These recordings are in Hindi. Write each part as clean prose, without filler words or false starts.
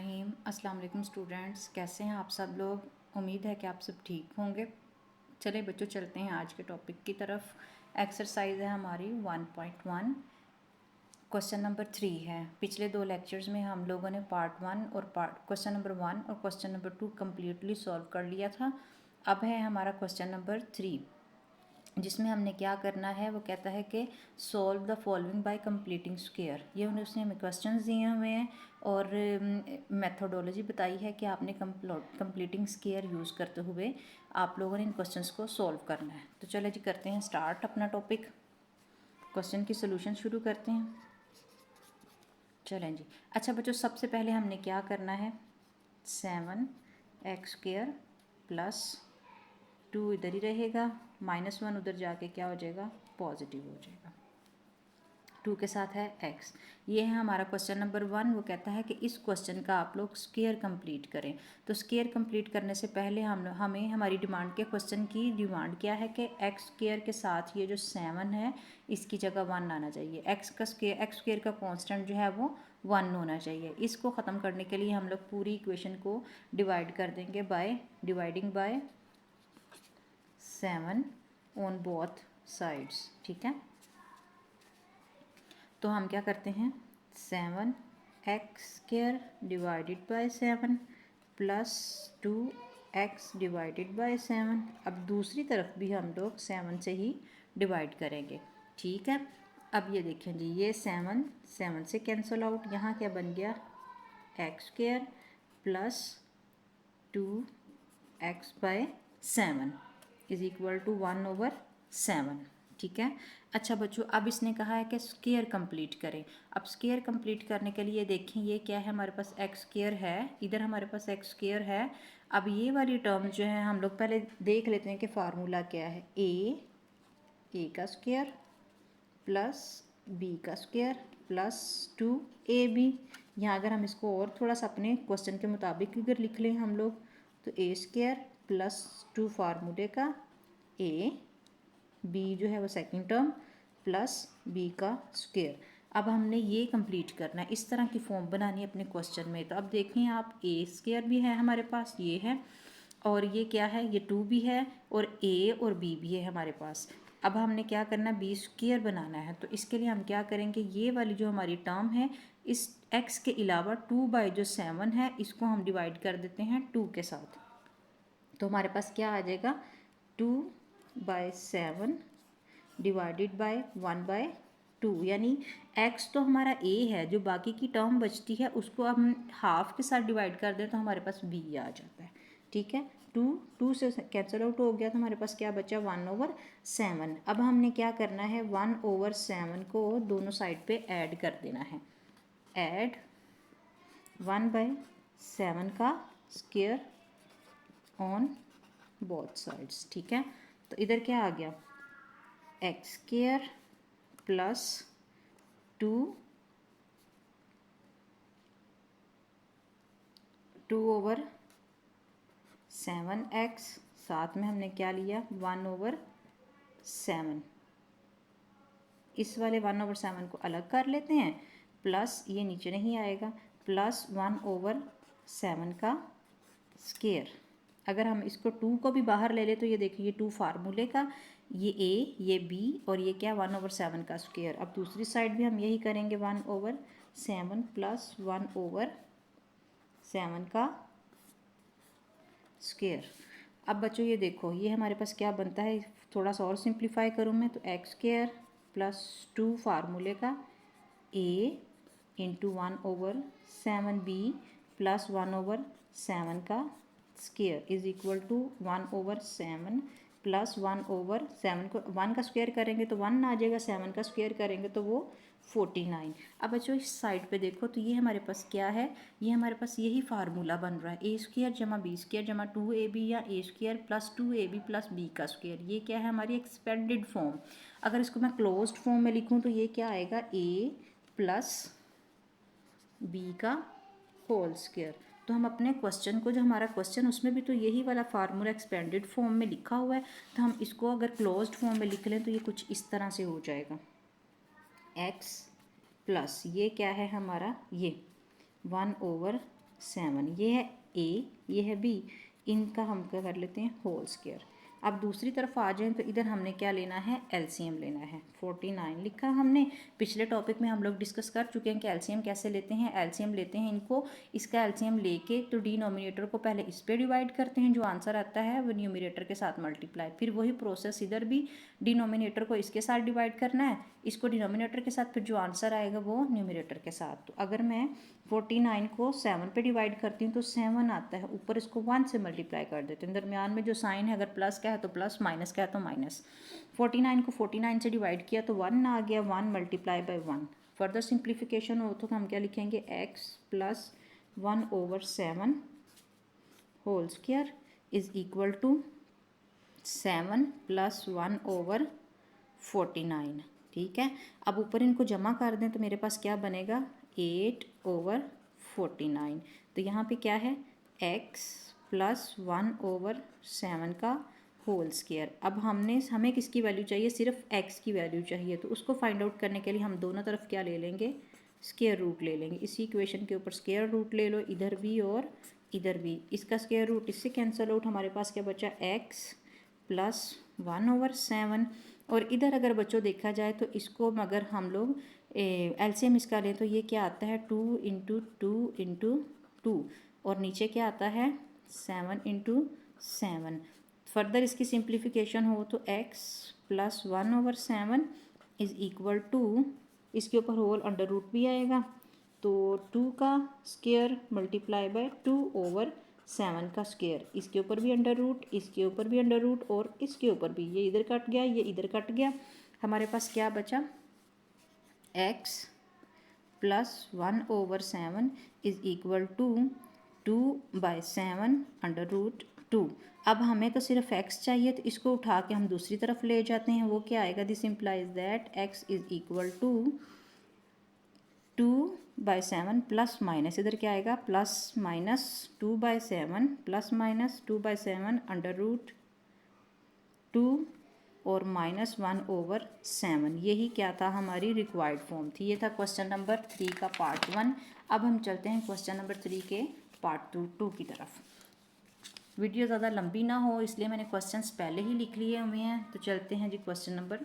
बिस्मिल्लाहिर्रहमानिर्रहीम। अस्सलाम वालेकुम स्टूडेंट्स, कैसे हैं आप सब लोग। उम्मीद है कि आप सब ठीक होंगे। चले बच्चों, चलते हैं आज के टॉपिक की तरफ। एक्सरसाइज है हमारी 1.1, क्वेश्चन नंबर 3 है। पिछले 2 लेक्चर्स में हम लोगों ने पार्ट 1 और क्वेश्चन नंबर 1 और क्वेश्चन नंबर 2 कम्प्लीटली सॉल्व कर लिया था। अब है हमारा क्वेश्चन नंबर 3, जिसमें हमने क्या करना है। वो कहता है कि solve the following bye completing square. ये उसने हमें क्वेश्चंस दिए हुए हैं और मेथोडोलॉजी बताई है कि आपने कंप्लीटिंग स्क्वायर यूज़ करते हुए आप लोगों ने इन क्वेश्चंस को सॉल्व करना है। तो चलो जी, करते हैं स्टार्ट अपना टॉपिक। क्वेश्चन की सोल्यूशन शुरू करते हैं। चलें जी। अच्छा बच्चों, सबसे पहले हमने क्या करना है, 7x² प्लस 2 इधर ही रहेगा, -1 उधर जाके क्या हो जाएगा, पॉजिटिव हो जाएगा। 2 के साथ है x। ये है हमारा क्वेश्चन नंबर 1। वो कहता है कि इस क्वेश्चन का आप लोग स्क्वायर कंप्लीट करें। तो स्क्वायर कंप्लीट करने से पहले हमें हमारी डिमांड के क्वेश्चन की डिमांड क्या है कि x² के साथ ये जो 7 है इसकी जगह 1 आना चाहिए। x² का कांस्टेंट जो है वो 1 होना चाहिए। इसको ख़त्म करने के लिए हम लोग पूरी इक्वेशन को डिवाइड कर देंगे by dividing by 7 on both sides. ठीक है, तो हम क्या करते हैं, 7x² divided by 7 plus 2x divided by 7। अब दूसरी तरफ भी हम लोग 7 से ही डिवाइड करेंगे। ठीक है, अब ये देखें जी, ये 7 से कैंसिल आउट। यहाँ क्या बन गया, x² plus 2x by 7 is equal to 1/7। ठीक है। अच्छा बच्चों, अब इसने कहा है कि स्क्वायर कंप्लीट करें। अब स्क्वायर कंप्लीट करने के लिए देखें, ये क्या है, हमारे पास x² है, इधर हमारे पास x² है। अब ये वाली टर्म जो है हम लोग पहले देख लेते हैं कि फार्मूला क्या है। a का स्क्वायर प्लस b का स्क्वायर प्लस 2ab। यहाँ अगर हम इसको और थोड़ा सा अपने क्वेश्चन के मुताबिक अगर लिख लें हम लोग, तो a² प्लस 2 फार्मूले का a, b जो है वो सेकंड टर्म प्लस b का स्क्वायर। अब हमने ये कंप्लीट करना है, इस तरह की फॉर्म बनानी है अपने क्वेश्चन में। तो अब देखें आप, a² भी है हमारे पास, ये है, और ये क्या है, ये 2 भी है, और a और b भी है हमारे पास। अब हमने क्या करना है, b² बनाना है। तो इसके लिए हम क्या करेंगे, ये वाली जो हमारी टर्म है, इस x के अलावा 2/7 है, इसको हम डिवाइड कर देते हैं 2 के साथ। तो हमारे पास क्या आ जाएगा, 2/7 डिवाइडेड बाय 1/2। यानी x तो हमारा a है, जो बाकी की टर्म बचती है उसको हम हाफ के साथ डिवाइड कर दें तो हमारे पास b आ जाता है। ठीक है, 2 से कैंसिल आउट हो गया तो हमारे पास क्या बचा, 1/7। अब हमने क्या करना है, 1/7 को दोनों साइड पे ऐड कर देना है। ऐड 1/7 का स्क्वायर ऑन बोथ साइड्स। ठीक है, तो इधर क्या आ गया, x² प्लस 2/7x, साथ में हमने क्या लिया, 1/7। इस वाले 1/7 को अलग कर लेते हैं, प्लस ये नीचे नहीं आएगा, प्लस 1/7 का स्क्वायर। अगर हम इसको 2 को भी बाहर ले ले तो ये देखिए, ये 2 फार्मूले का, ये a, ये b, और ये क्या, 1/7 का स्क्वायर। अब दूसरी साइड भी हम यही करेंगे, 1/7 प्लस 1/7 का स्क्वायर। अब बच्चों ये देखो, ये हमारे पास क्या बनता है, थोड़ा सा और सिंप्लीफाई करूँ मैं तो x² प्लस 2 फार्मूले का a इंटू 1/7b प्लस 1/7 का square is equal to 1/7 plus 1/7 को 1 का स्क्वायर करेंगे तो 1 आ जाएगा, 7 का स्क्वायर करेंगे तो वो 49। अब बच्चों इस साइड पे देखो, तो ये हमारे पास क्या है, ये हमारे पास यही फार्मूला बन रहा है, a² जमा b² जमा 2ab, या a² plus 2ab plus b का स्क्वायर। ये क्या है, हमारी एक्सपेंडेड फॉर्म। अगर इसको मैं क्लोज्ड फॉर्म में लिखूँ तो ये क्या आएगा, a प्लस b का होल स्क्वायर। तो हम अपने क्वेश्चन को, जो हमारा क्वेश्चन उसमें भी तो यही वाला फार्मूला एक्सपेंडेड फॉर्म में लिखा हुआ है, तो हम इसको अगर क्लोज्ड फॉर्म में लिख लें तो ये कुछ इस तरह से हो जाएगा, x प्लस ये क्या है हमारा, ये 1/7 7, ये है ए, ये है बी, इनका हम क्या कर लेते हैं होल स्क्वायर। अब दूसरी तरफ आ जाएं तो इधर हमने क्या लेना है, एलसीएम लेना है। 49 लिखा हमने, पिछले टॉपिक में हम लोग डिस्कस कर चुके हैं कि एलसीएम कैसे लेते हैं। एलसीएम लेते हैं इनको, इसका एलसीएम लेके तो डिनोमिनेटर को पहले इस पे डिवाइड करते हैं, जो आंसर आता है वो न्यूमरेटर के साथ मल्टीप्लाई, फिर वही प्रोसेस इधर भी, डिनोमिनेटर को इसके साथ डिवाइड करना है, इसको डिनोमिनेटर के साथ, फिर जो आंसर आएगा वो न्यूमरेटर के साथ। तो अगर मैं 49 को 7 पे डिवाइड करती हूँ तो 7 आता है, ऊपर इसको 1 से मल्टीप्लाई कर देते हैं, दरमियान में जो साइन है अगर प्लस का है तो प्लस, माइनस का है तो माइनस। 49 को 49 से डिवाइड किया तो 1 आ गया, 1 मल्टीप्लाई बाई 1। फर्दर सिंप्लीफिकेशन हो तो हम क्या लिखेंगे, x plus 1/7 whole square is equal to 7 plus 1/49। ठीक है, अब ऊपर इनको जमा कर दें तो मेरे पास क्या बनेगा, 8/49। तो यहाँ पे क्या है, x प्लस 1/7 का होल स्क्वायर। अब हमें किसकी वैल्यू चाहिए, सिर्फ x की वैल्यू चाहिए, तो उसको फाइंड आउट करने के लिए हम दोनों तरफ क्या ले लेंगे, स्क्वायर रूट ले लेंगे। इसी इक्वेशन के ऊपर स्क्वायर रूट ले लो, इधर भी और इधर भी, इसका स्क्वायर रूट इससे कैंसिल आउट, हमारे पास क्या बचा, x प्लस 1/7। और इधर अगर बच्चों देखा जाए तो इसको अगर हम लोग एलसीएम इसका लें तो ये क्या आता है, 2 इंटू 2 इंटू 2, और नीचे क्या आता है 7 इंटू 7। फर्दर इसकी सिंप्लीफिकेशन हो तो x plus 1/7 is equal to, इसके ऊपर होल अंडर रूट भी आएगा, तो 2 का स्क्वायर मल्टीप्लाई बाय 2/7 का स्क्वायर, इसके ऊपर भी अंडर रूट, इसके ऊपर भी अंडर रूट, और इसके ऊपर भी, ये इधर कट गया, ये इधर कट गया, हमारे पास क्या बचा, x plus 1/7 is equal to 2/7 under root 2। अब हमें तो सिर्फ x चाहिए, तो इसको उठा के हम दूसरी तरफ ले जाते हैं, वो क्या आएगा, this implies that x is equal to 2/7 plus minus, इधर क्या आएगा, plus minus 2/7 plus minus 2/7 under root 2 और माइनस 1/7। यही क्या था, हमारी रिक्वायर्ड फॉर्म थी। ये था क्वेश्चन नंबर 3 का पार्ट 1। अब हम चलते हैं क्वेश्चन नंबर 3 के पार्ट 2 की तरफ। वीडियो ज़्यादा लंबी ना हो इसलिए मैंने क्वेश्चंस पहले ही लिख लिए हुए हैं। तो चलते हैं जी क्वेश्चन नंबर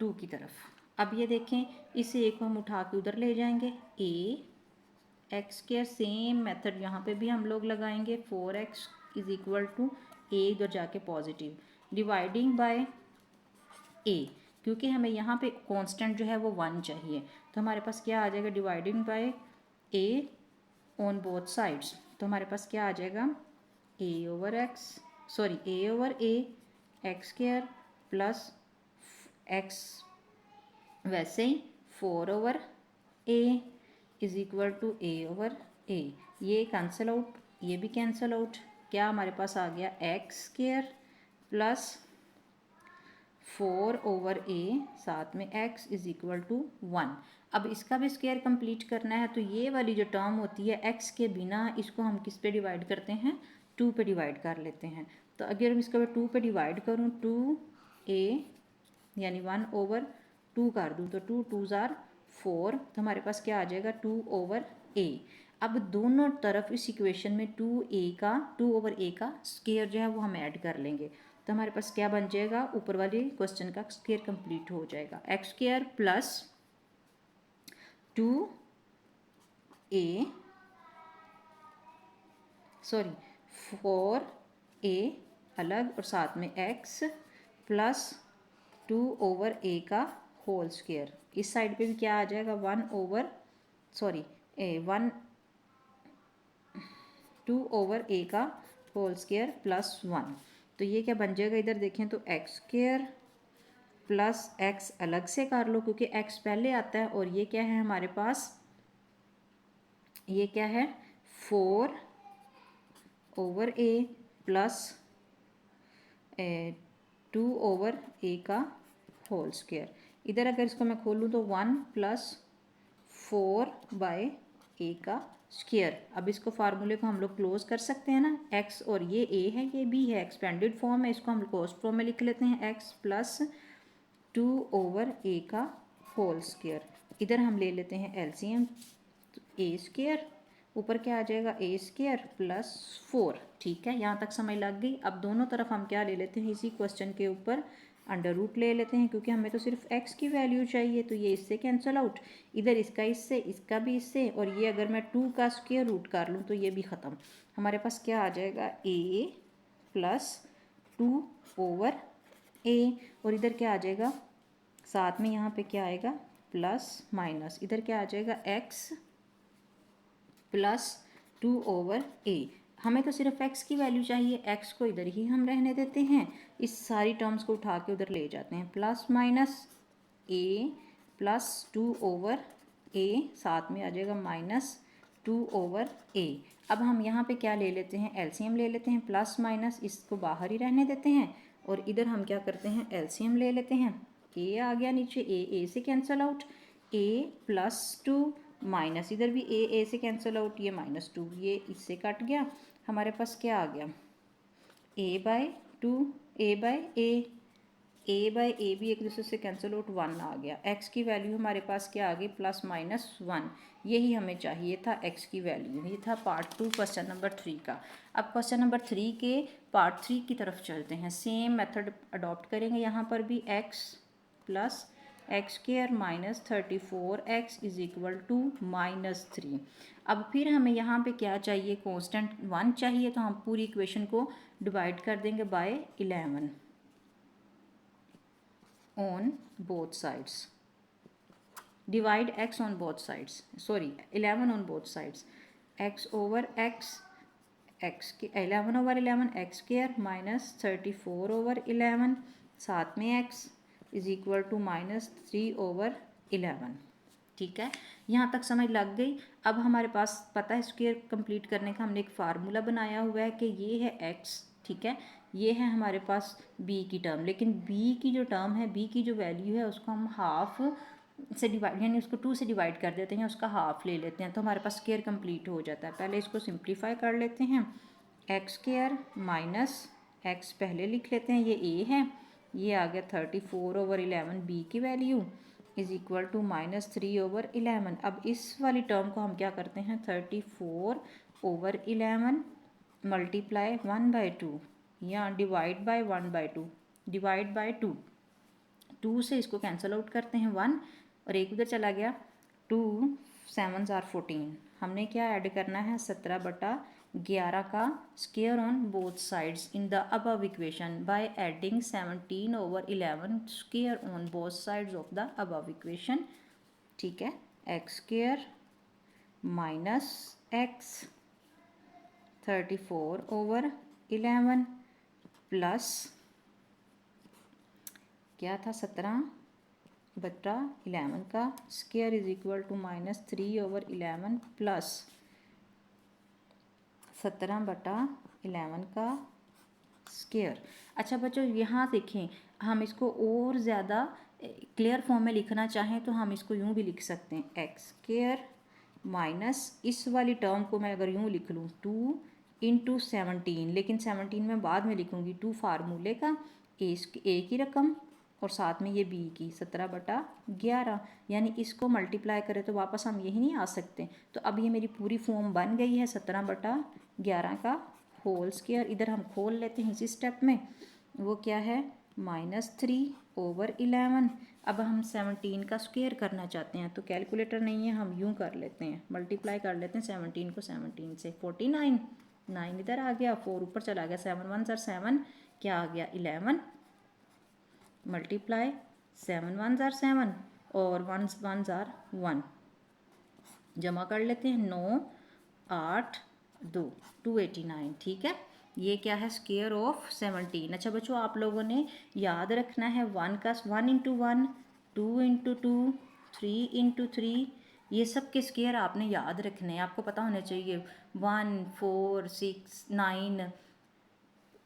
2 की तरफ। अब ये देखें, इस ए को हम उठा के उधर ले जाएंगे, x के सेम मेथड यहाँ पे भी हम लोग लगाएंगे, 4x इज इक्वल टू ए, इधर जाके पॉजिटिव, डिवाइडिंग बाय a, क्योंकि हमें यहाँ पे कांस्टेंट जो है वो 1 चाहिए, तो हमारे पास क्या आ जाएगा, dividing by a on both sides, तो हमारे पास क्या आ जाएगा, a/a x square plus x वैसे ही 4/a is equal to a/a। ये कैंसिल आउट, ये भी कैंसिल आउट, क्या हमारे पास आ गया, x स्क्वायर प्लस 4/a, साथ में x इज इक्वल टू 1। अब इसका भी स्क्वायर कंप्लीट करना है, तो ये वाली जो टर्म होती है x के बिना, इसको हम किस पे डिवाइड करते हैं, 2 पे डिवाइड कर लेते हैं। तो अगर हम इसको 2 पे डिवाइड करूँ, 2a यानी 1/2 कर दूँ, तो 2 2s are 4, तो हमारे पास क्या आ जाएगा, 2/a। अब दोनों तरफ इस इक्वेशन में 2/a का स्क्वायर जो है वो हम ऐड कर लेंगे, तो हमारे पास क्या बन जाएगा, ऊपर वाले क्वेश्चन का स्क्वायर कंप्लीट हो जाएगा, x स्क्वायर प्लस 4a अलग और साथ में x प्लस 2/a का होल स्क्वायर, इस साइड पे भी क्या आ जाएगा, 2/a का होल स्क्वायर प्लस 1। तो ये क्या बन जाएगा, इधर देखें तो x स्क्वायर प्लस x अलग से कर लो क्योंकि x पहले आता है, और ये क्या है हमारे पास, ये क्या है 4/a प्लस 2/a का होल स्क्वायर। इधर अगर इसको मैं खोलूँ तो 1 प्लस 4/a का स्क्वायर। अब इसको फार्मूले को हम लोग क्लोज कर सकते हैं ना, x और ये a है, ये b है, एक्सपेंडेड फॉर्म है, इसको हम क्लोज फॉर्म में लिख लेते हैं, x प्लस 2/a का होल स्क्वायर। इधर हम ले लेते हैं एलसीएम, a स्क्वायर ऊपर क्या आ जाएगा ए स्क्वायर प्लस 4। ठीक है, यहाँ तक समझ लग गई। अब दोनों तरफ हम क्या ले लेते हैं, इसी क्वेश्चन के ऊपर अंडर रूट ले लेते हैं, क्योंकि हमें तो सिर्फ एक्स की वैल्यू चाहिए। तो ये इससे कैंसिल आउट, इधर इसका इससे, इसका भी इससे, और ये अगर मैं 2 का स्क्वायर रूट कर लूँ तो ये भी ख़त्म। हमारे पास क्या आ जाएगा, ए प्लस 2 ओवर ए, और इधर क्या आ जाएगा साथ में, यहाँ पे क्या आएगा प्लस माइनस, इधर क्या आ जाएगा एक्स प्लस 2 ओवर ए। हमें तो सिर्फ x की वैल्यू चाहिए, x को इधर ही हम रहने देते हैं, इस सारी टर्म्स को उठा के उधर ले जाते हैं। Plus minus a plus 2 over a, साथ में आ जाएगा माइनस 2 ओवर a। अब हम यहाँ पे क्या ले लेते हैं, एलसीएम ले लेते हैं। प्लस माइनस इसको बाहर ही रहने देते हैं, और इधर हम क्या करते हैं, एलसीएम ले लेते हैं। a आ गया नीचे, a से cancel out, a plus 2 minus, इधर भी ए से कैंसिल आउट, ये माइनस 2, ये इससे कट गया। हमारे पास क्या आ गया, ए बाई 2, ए बाई ए भी एक दूसरे से कैंसिल आउट, 1 आ गया। एक्स की वैल्यू हमारे पास क्या आ गई, प्लस माइनस 1। यही हमें चाहिए था एक्स की वैल्यू। ये था पार्ट 2 क्वेश्चन नंबर 3 का। अब क्वेश्चन नंबर 3 के पार्ट 3 की तरफ चलते हैं। सेम मेथड अडॉप्ट करेंगे यहाँ पर भी, x plus x square minus 34x is equal to minus 3। अब फिर हमें यहाँ पे क्या चाहिए, कांस्टेंट 1 चाहिए, तो हम पूरी इक्वेशन को डिवाइड कर देंगे by 11 on both sides. Divide x on both sides, sorry 11 on both sides, x over x, x के 11 over 11 x square minus 34 over 11, साथ में x is equal to minus 3 over 11। ठीक है, यहाँ तक समझ लग गई। अब हमारे पास पता है स्क्वायर कंप्लीट करने का हमने एक फार्मूला बनाया हुआ है कि ये है x, ठीक है, ये है हमारे पास b की टर्म, लेकिन b की जो टर्म है, b की जो वैल्यू है उसको हम हाफ से डिवाइड, यानी उसको 2 से डिवाइड कर देते हैं, उसका हाफ ले लेते हैं, तो हमारे पास स्क्वायर कंप्लीट हो जाता है। पहले इसको सिंप्लीफाई कर लेते हैं, एक्स स्क्वायर माइनस एक्स पहले लिख लेते हैं, ये a है, ये आ गया 34 ओवर 11 b की value is equal to minus 3 over 11। अब इस वाली टर्म को हम क्या करते हैं, 34 ओवर 11 मल्टीप्लाई 1/2 या डिवाइड बाय 1/2, डिवाइड बाय 2, 2 से इसको कैंसिल आउट करते हैं 1, और एक उधर चला गया, 2 7 आर 14। हमने क्या ऐड करना है, 17/11 का square on both sides in the above equation by adding 17 over 11 square on both sides of the above equation. ठीक है, x square minus x 34 over 11 plus क्या था, 17/11 का square is equal to minus 3 over 11 plus 17/11 का स्क्वायर। अच्छा बच्चों, यहाँ देखें, हम इसको और ज़्यादा क्लियर फॉर्म में लिखना चाहें तो हम इसको यूँ भी लिख सकते हैं, एक्स स्क्वायर माइनस इस वाली टर्म को मैं अगर यूँ लिख लूँ 2 इंटू 17, लेकिन 17 में बाद में लिखूँगी, 2 फार्मूले का ए की रकम और साथ में ये बी की 17/11, यानी इसको मल्टीप्लाई करें तो वापस हम यही नहीं आ सकते। तो अब ये मेरी पूरी फॉर्म बन गई है 17/11 का होल स्क्वायर। इधर हम खोल लेते हैं इसी स्टेप में, वो क्या है, -3 ओवर 11। अब हम 17 का स्क्वायर करना चाहते हैं, तो कैलकुलेटर नहीं है, हम यूँ कर लेते हैं, मल्टीप्लाई कर लेते हैं 17 को 17 से, 49, 9 इधर आ गया, 4 ऊपर चला गया, 7 1 ज़ार 7, क्या आ गया 11 मल्टीप्लाई 7 1 ज़ार 7 और 1 1 ज़ार 1, जमा कर लेते हैं, 9 8 2 289। ठीक है, ये क्या है, स्क्वायर ऑफ 17। अच्छा बच्चों, आप लोगों ने याद रखना है 1 का 1 इंटू 1, 2 इंटू 2, 3 इंटू 3, ये सब के स्क्वायर आपने याद रखने हैं, आपको पता होना चाहिए। 1 4 6 9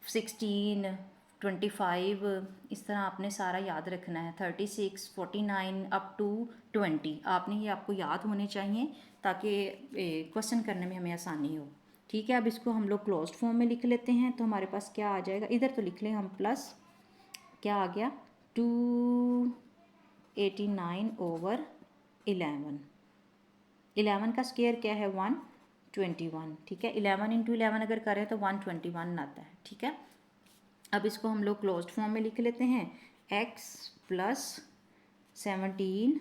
16 25, इस तरह आपने सारा याद रखना है, 36 49 अप टू 20, आपने ये आपको याद होने चाहिए ताकि क्वेश्चन करने में हमें आसानी हो। ठीक है, अब इसको हम लोग क्लोज्ड फॉर्म में लिख लेते हैं, तो हमारे पास क्या आ जाएगा, इधर तो लिख लें हम, प्लस क्या आ गया 289 ओवर 11, 11 का स्क्वायर क्या है 1, 121, ठीक है। 11 इंटू 11 अगर करें तो 121 आता है, ठीक है। अब इसको हम लोग क्लोज्ड फॉर्म में लिख लेते हैं, x प्लस 17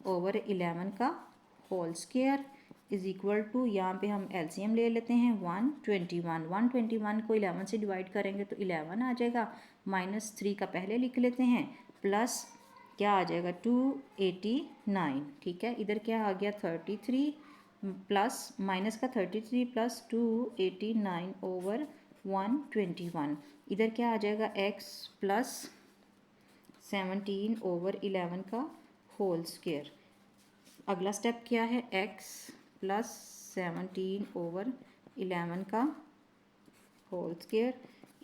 ओवर 11 का whole square is equal to, यहाँ पे हम एलसीएम ले लेते हैं 121। 121 को 11 से डिवाइड करेंगे तो 11 आ जाएगा, -3 का पहले लिख लेते हैं, प्लस क्या आ जाएगा 289, ठीक है। इधर क्या आ गया 33 प्लस माइनस का 33 प्लस 289 ओवर 121, इधर क्या आ जाएगा x प्लस 17 ओवर 11 का होल स्क्वायर। अगला स्टेप क्या है, x प्लस 17 ओवर 11 का होल स्क्वायर।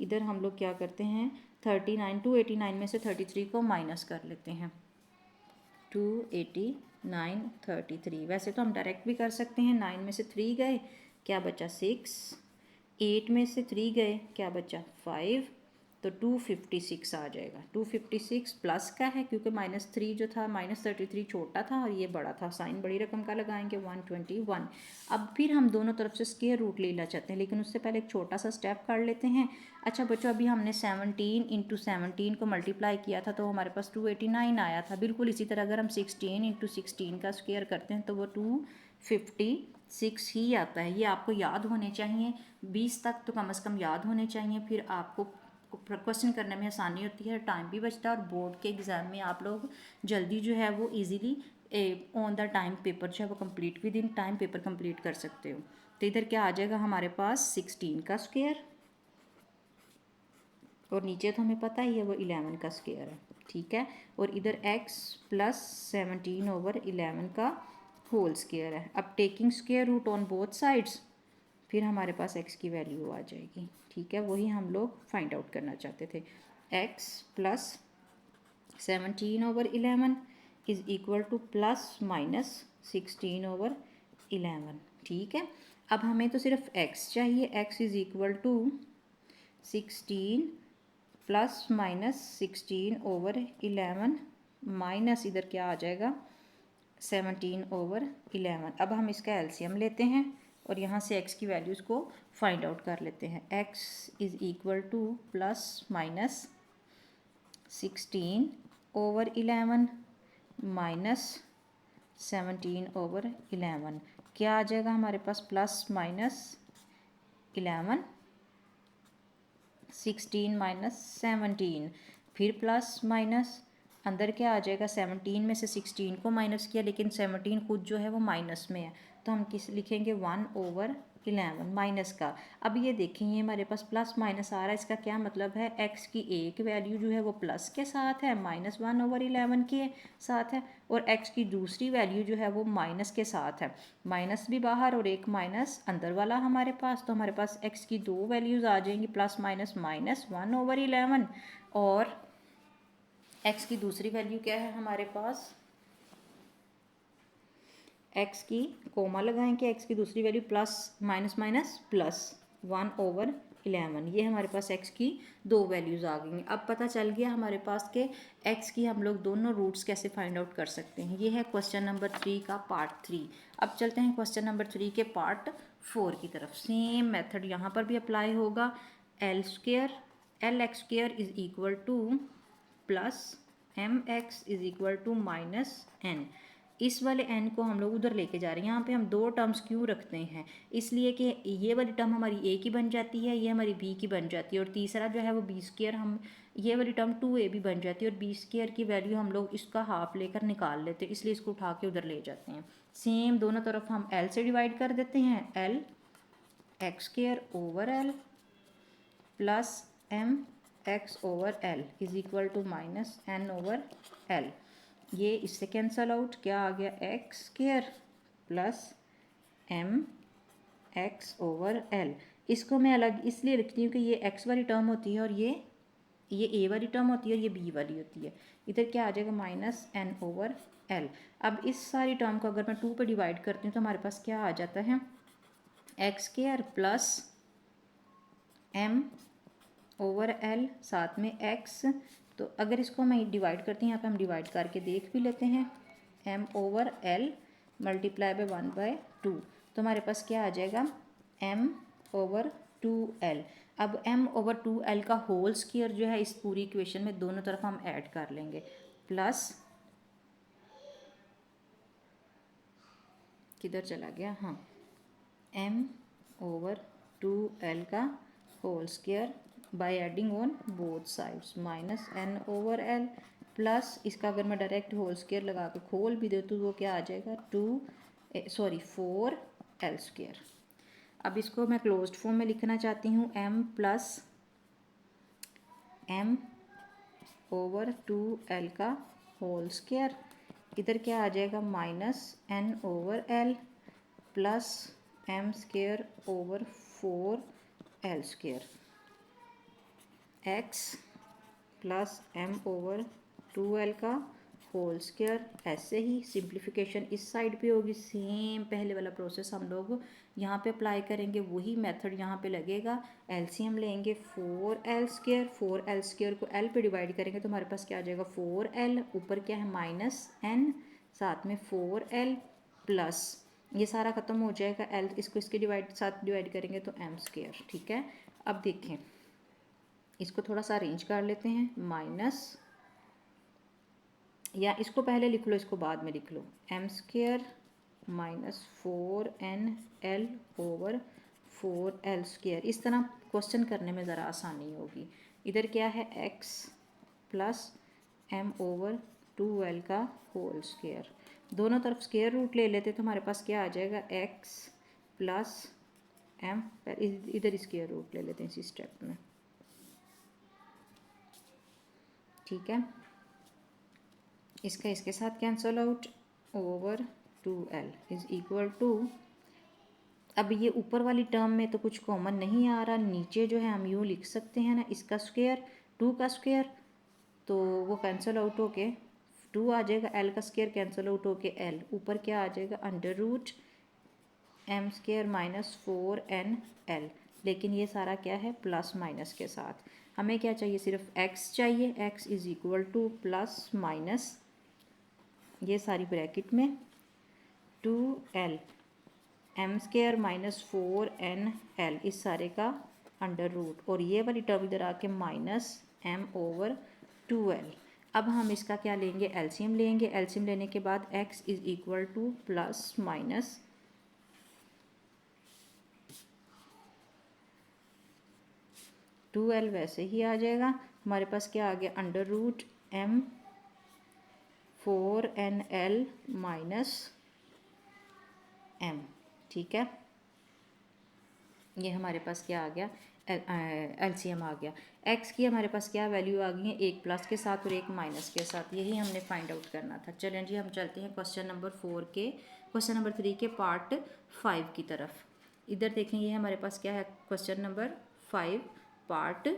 इधर हम लोग क्या करते हैं, 39 289 में से 33 को माइनस कर लेते हैं, 289 33। वैसे तो हम डायरेक्ट भी कर सकते हैं, 9 में से 3 गए क्या बचा 6, 8 में से 3 गए क्या बचा 5, तो 256 आ जाएगा। 256 प्लस का है क्योंकि -3 जो था, -33 छोटा था और ये बड़ा था, साइन बड़ी रकम का लगाएंगे 121। अब फिर हम दोनों तरफ से स्क्वायर रूट लेना चाहते हैं, लेकिन उससे पहले एक छोटा सा स्टेप कर लेते हैं। अच्छा बच्चों, अभी हमने 17 इंटू 17 को मल्टीप्लाई किया था तो हमारे पास 289 आया था। बिल्कुल इसी तरह अगर हम 16 इंटू 16 का स्क्वायर करते हैं तो वो 256 ही आता है। ये आपको याद होने चाहिए, 20 तक तो कम से कम याद होने चाहिए, फिर आपको क्वेश्चन करने में आसानी होती है, टाइम भी बचता है और बोर्ड के एग्ज़ाम में आप लोग जल्दी जो है वो easily on the time paper जो है वो complete with in time paper complete कर सकते हो। तो इधर क्या आ जाएगा हमारे पास 16 का स्क्वायर, और नीचे तो हमें पता ही है वो 11 का स्क्वायर है, ठीक है। और इधर x प्लस 17 ओवर 11 का होल स्क्वायर है। अब taking square root on both sides, फिर हमारे पास x की वैल्यू आ जाएगी, ठीक है। वही हम लोग फाइंड आउट करना चाहते थे, x plus 17 over 11 is equal to plus minus 16 over 11, ठीक है। अब हमें तो सिर्फ x चाहिए, x is equal to 16 plus minus 16 over 11 minus इधर क्या आ जाएगा 17 ओवर 11। अब हम इसका एलसीएम लेते हैं और यहाँ से x की वैल्यूज़ को फाइंड आउट कर लेते हैं। x is equal to plus minus 16 over 11 minus 17 over 11, क्या आ जाएगा हमारे पास प्लस माइनस 11, 16 माइनस 17, फिर प्लस माइनस, अंदर क्या आ जाएगा 17 में से 16 को माइनस किया, लेकिन 17 खुद जो है वो माइनस में है तो हम किस लिखेंगे 1 ओवर 11 माइनस का। अब ये देखें ये हमारे पास प्लस माइनस आ रहा है, इसका क्या मतलब है, x की एक वैल्यू जो है वो प्लस के साथ है, -1 ओवर 11 के साथ है, और x की दूसरी वैल्यू जो है वो माइनस के साथ है। माइनस भी बाहर और एक माइनस अंदर वाला हमारे पास, तो हमारे पास x की दो वैल्यूज़ आ जाएंगी, प्लस माइनस -1 ओवर 11, और x की दूसरी वैल्यू क्या है हमारे पास, x की कोमा लगाएंगे, x की दूसरी value plus minus minus plus 1 over 11, ये हमारे पास x की दो वैल्यूज़ आ गई हैं। अब पता चल गया हमारे पास के x की हम लोग दोनों रूट्स कैसे फाइंड आउट कर सकते हैं। ये है क्वेश्चन नंबर 3 का पार्ट 3। अब चलते हैं क्वेश्चन नंबर 3 के पार्ट 4 की तरफ। सेम मेथड यहाँ पर भी अप्लाई होगा, L x square is equal to plus M x is equal to minus N. इस वाले n को हम लोग उधर लेके जा रहे हैं। यहाँ पे हम दो टर्म्स क्यों रखते हैं, इसलिए कि ये वाली टर्म हमारी a की बन जाती है, ये हमारी b की बन जाती है, और तीसरा जो है वो b स्क्वायर, हम ये वाली टर्म 2a भी बन जाती है, और b स्क्वायर की वैल्यू हम लोग इसका हाफ लेकर निकाल लेते हैं, इसलिए इसको उठा के उधर ले जाते हैं। सेम दोनों तरफ हम l से डिवाइड कर देते हैं, l x square over l plus m x over l is equal to minus n over l। ये इससे कैंसल आउट, क्या आ गया x square plus M x over L. इसको मैं अलग इसलिए लिखती हूँ कि ये एक्स वाली टर्म होती है और ये ए वाली टर्म होती है और ये बी वाली होती है। इधर क्या आ जाएगा माइनस एन ओवर एल। अब इस सारी टर्म को अगर मैं 2 पे डिवाइड करती हूँ तो हमारे पास क्या आ जाता है, x square plus M over L साथ में एक्स। तो अगर इसको मैं डिवाइड करती हैं, यहाँ पे हम डिवाइड करके देख भी लेते हैं, m over l multiply by 1/2, तो हमारे पास क्या आ जाएगा m/2l। अब m/2l का होल स्क्वायर जो है इस पूरी इक्वेशन में दोनों तरफ हम ऐड कर लेंगे, प्लस किधर चला गया, हाँ, m/2l का whole square by adding on both sides minus n/l plus इसका अगर मैं डायरेक्ट होल स्क्वायर लगा के खोल भी दे तो वो क्या आ जाएगा 4l²। अब इसको मैं क्लोज्ड फॉर्म में लिखना चाहती हूँ m+m/2l का होल स्क्वायर, इधर क्या आ जाएगा -n/l plus m²/4l² x plus m/2l का होल स्क्वायर। ऐसे ही सिंप्लीफिकेशन इस साइड पे होगी, सेम पहले वाला प्रोसेस हम लोग यहाँ पे अप्लाई करेंगे, वही मेथड यहाँ पे लगेगा। एलसीएम लेंगे 4l², 4l² को l पे डिवाइड करेंगे तो हमारे पास क्या आ जाएगा 4l, ऊपर क्या है -n, साथ में 4l प्लस ये सारा ख़त्म हो जाएगा l, इसको इसके साथ डिवाइड करेंगे तो m²। ठीक है, अब देखें इसको थोड़ा सा अरेंज कर लेते हैं, माइनस, या इसको पहले लिख लो इसको बाद में लिख लो, m² -4nl/4l²। इस तरह क्वेश्चन करने में ज़रा आसानी होगी। इधर क्या है x प्लस m/2l का होल स्क्वायर, दोनों तरफ स्क्वायर रूट ले लेते तो हमारे पास क्या आ जाएगा x प्लस m, इधर स्क्वायर रूट ले लेते हैं इसी स्टेप में। ठीक है, इसका इसके साथ cancel out, over 2l is equal to, अब ये ऊपर वाली टर्म में तो कुछ कॉमन नहीं आ रहा, नीचे जो है हम यूँ लिख सकते हैं ना, इसका स्क्वायर 2 का स्क्वायर, तो वो कैंसिल आउट होके 2 आ जाएगा, l का स्क्वायर कैंसिल आउट होके l, ऊपर क्या आ जाएगा √m² -4nl, लेकिन ये सारा क्या है प्लस माइनस के साथ। हमें क्या चाहिए, सिर्फ x चाहिए, x is equal to plus minus ये सारी ब्रैकेट में 2l m² -4nl इस सारे का √, और ये वाली टर्म इधर आके -m/2l। अब हम इसका क्या लेंगे, एलसीएम लेंगे। एलसीएम लेने के बाद x is equal to plus minus 2l वैसे ही आ जाएगा, हमारे पास क्या आ गया √m/4nl -m। ठीक है, ये हमारे पास क्या आ गया, एलसीएम आ गया। x की हमारे पास क्या वैल्यू आ गई है, एक प्लस के साथ और एक माइनस के साथ, यही हमने फाइंड आउट करना था। चलें जी, हम चलते हैं क्वेश्चन नंबर 3 के पार्ट 5 की तरफ। इधर देखें, ये हमारे पास क्या है, question number 5 part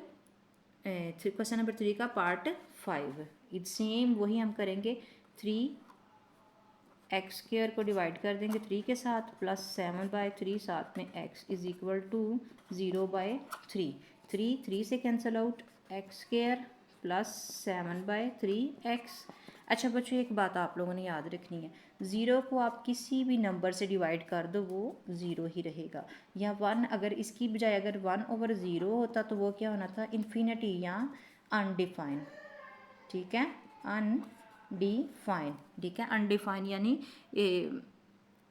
question number 3 का पार्ट 5। इट सेम वही हम करेंगे, 3x² को डिवाइड कर देंगे 3 के साथ, प्लस 7/3 साथ में x इज़ इक्वल टू 0/3, 3 से cancel out, x² plus 7/3x। अच्छा बच्चों, एक बात आप लोगों ने याद रखनी है, 0 को आप किसी भी नंबर से डिवाइड कर दो वो 0 ही रहेगा, या 1, अगर इसकी बजाय अगर 1/0 होता तो वो क्या होना था, इन्फिनिटी या अनडिफाइन। ठीक है, अनडिफाइन, ठीक है, अनडिफाइन यानी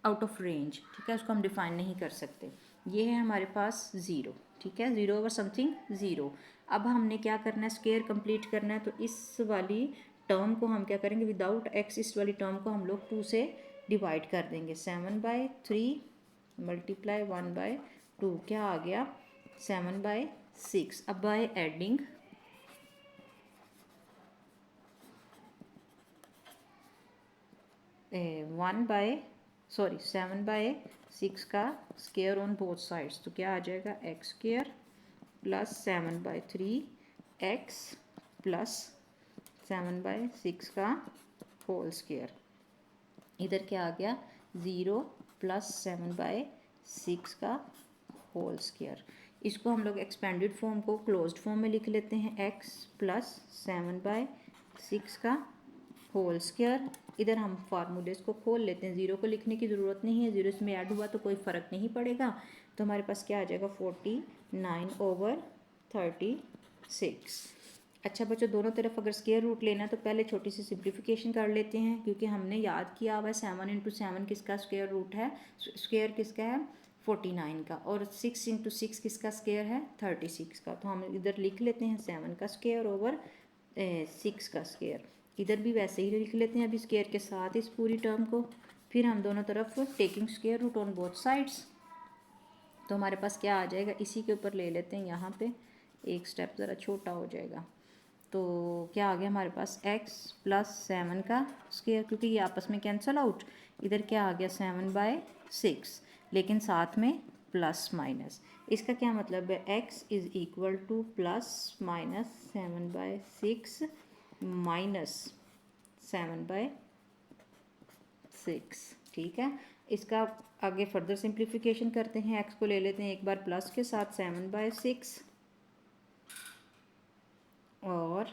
आउट ऑफ रेंज। ठीक है, उसको हम डिफाइन नहीं कर सकते। ये है हमारे पास 0, ठीक है, 0/समथिंग 0। अब हमने क्या करना है, स्क्वायर कंप्लीट करना है, तो इस वाली टर्म को हम क्या करेंगे, विदाउट x इस वाली टर्म को हम लोग 2 से डिवाइड कर देंगे, 7/3 मल्टीप्लाई 1/2 क्या आ गया 7/6। अब बाय एडिंग 7/6 का स्क्वायर ऑन बोथ साइड्स, तो क्या आ जाएगा x² प्लस 7/3x प्लस 7/6 का होल स्क्वायर। इधर क्या आ गया 0 प्लस 7/6 का होल स्क्वायर। इसको हम लोग एक्सपेंडेड फॉर्म को क्लोज्ड फॉर्म में लिख लेते हैं, x प्लस 7/6 का होल स्क्वायर। इधर हम फार्मूलेस को खोल लेते हैं, ज़ीरो को लिखने की ज़रूरत नहीं है, ज़ीरो इसमें ऐड हुआ तो कोई फ़र्क नहीं पड़ेगा। तो हमारे पास क्या आ जाएगा 49/36। अच्छा बच्चों, दोनों तरफ अगर स्क्वायर रूट लेना तो पहले छोटी सी सिंप्लीफिकेशन कर लेते हैं, क्योंकि हमने याद किया हुआ है 7 × 7 किसका स्क्वायर रूट है, स्क्वायर किसका है 49 का, और 6 × 6 किसका स्क्वायर है 36 का। तो हम इधर लिख लेते हैं 7 का स्क्वायर ओवर 6 का स्क्वायर। इधर भी वैसे ही लिख लेते हैं अभी स्क्वायर के साथ इस पूरी टर्म को। फिर हम दोनों तरफ taking square root on both sides, तो हमारे पास क्या आ जाएगा, इसी के ऊपर ले लेते हैं, यहाँ पे एक स्टेप ज़रा छोटा हो जाएगा। तो क्या आ गया हमारे पास x + 7 का स्क्वायर, क्योंकि ये आपस में कैंसिल आउट। इधर क्या आ गया 7/6, लेकिन साथ में प्लस माइनस। इसका क्या मतलब है, x = ±7/6 -7/6। ठीक है, इसका आगे फर्दर सिंप्लीफिकेशन करते हैं, x को ले लेते हैं एक बार प्लस के साथ 7/6 और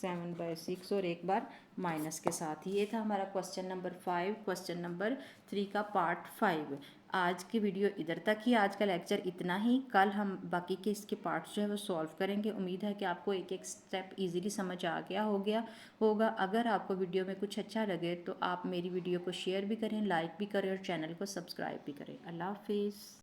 7/6 और एक बार माइनस के साथ। ये था हमारा क्वेश्चन नंबर 5, क्वेश्चन नंबर 3 का पार्ट 5। आज की वीडियो इधर तक ही, आज का लेक्चर इतना ही। कल हम बाकी के इसके पार्ट्स जो है वो सॉल्व करेंगे। उम्मीद है कि आपको एक एक स्टेप इजीली समझ आ गया होगा। अगर आपको वीडियो में कुछ अच्छा लगे तो आप मेरी वीडियो को शेयर भी करें, लाइक भी करें और चैनल को सब्सक्राइब भी करें। अल्लाह हाफिज़।